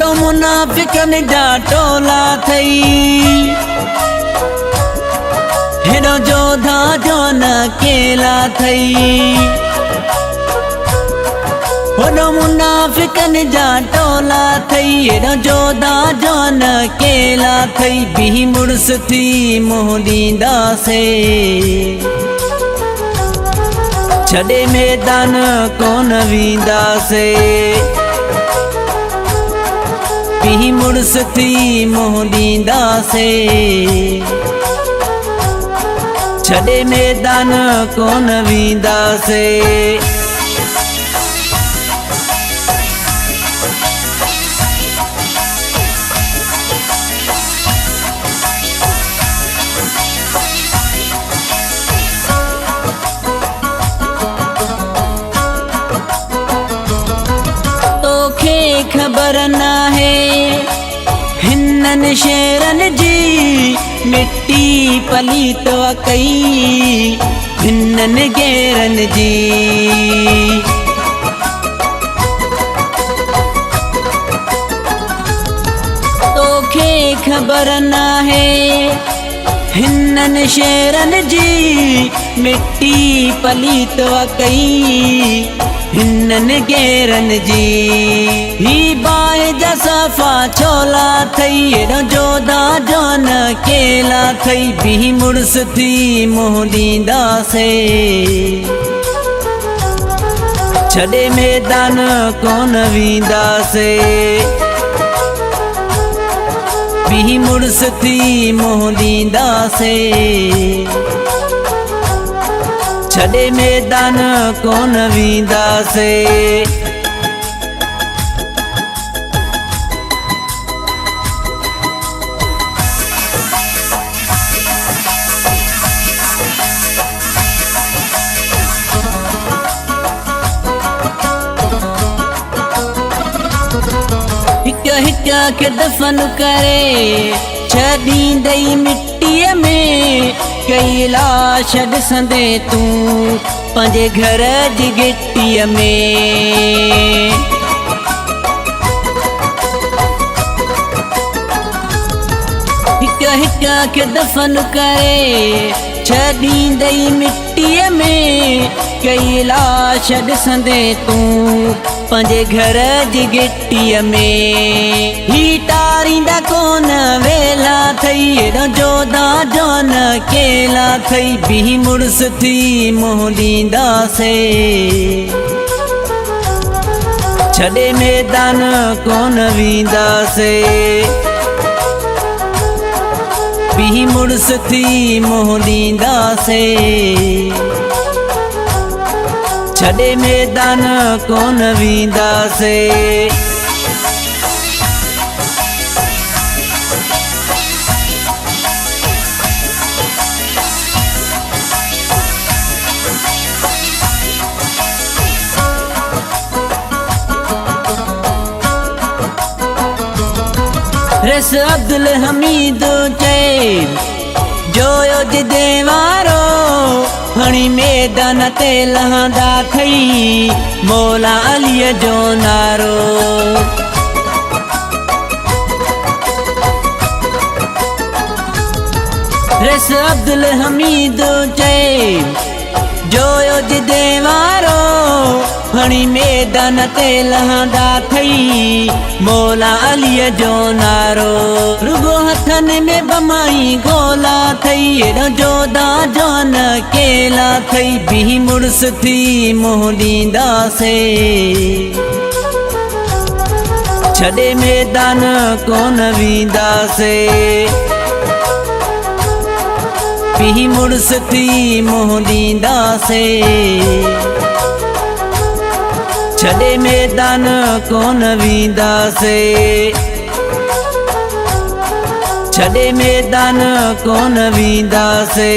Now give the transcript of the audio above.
वॾो मुनाफ़िक़नि जा टोला थई हेॾो जोधा जो न केला थई वॾो मुनाफ़िक़नि जा टोला थई हेॾो जोधा जो न केला थई बीह मुड़स थी मुंहुं ॾींदासे छॾे मैदान कोन वींदासे बीह मुड़स थी मुंहुं ॾींदासे छॾे मैदान कोन वींदासे खबर नाहे हिननि शेरनि जी मिट्टी पलीत कई हिननि गैरनि जी तोखे खबर नाहे हिननि शेरनि जी मिट्टी पलीत कई हिननि गैरनि जी ही बाहि जा सफ़ा छोला थई हेॾो जोधा जो न केला थई बीह मुड़स थी मुंहुं ॾींदासे छॾे मैदान कोन वींदासे बीह मुड़स थी मुंहुं ॾींदासे छॾे मैदान कोन वींदासे हिक हिक खे दफ़न करे छॾींदई मिट्टीअ में कई लाश ॾिसंदे तूं पंहिंजे घर जी गिट्टीअ में हिक हिक खे दफ़न करे छॾींदई मिट्टीअ में कई लाश ॾिसंदे तूं पंहिंजे घर जी गिट्टीअ में ही टारींदा कोन वेला थई हेॾो जोधा जो न केला थई बीह मुड़स थी मुंहुं ॾींदासे छॾे मैदान कोन वींदासे बीह मुड़स थी मुंहुं ॾींदासे छॾे मैदान कोन वींदासे रस अब्दुल हमीद चए जोयो जिदे वारो हणी मैदान ते लहंदा थई मौला अलीअ जो नारो रस अब्दुल हमीद चए जोयो जिदे वारो हणी मैदान ते लहंदा थई मौला अलीअ जो नारो रुगो हथनि में बमाई गोला थई हेॾो जोधा जो न केला थई बीह मुड़स थी मुंहुं ॾींदासे छॾे मैदान कोन वींदासे बीह मुड़स थी मुंहुं ॾींदासे छॾे मैदान कोन वींदासे छॾे मैदान कोन वींदासे।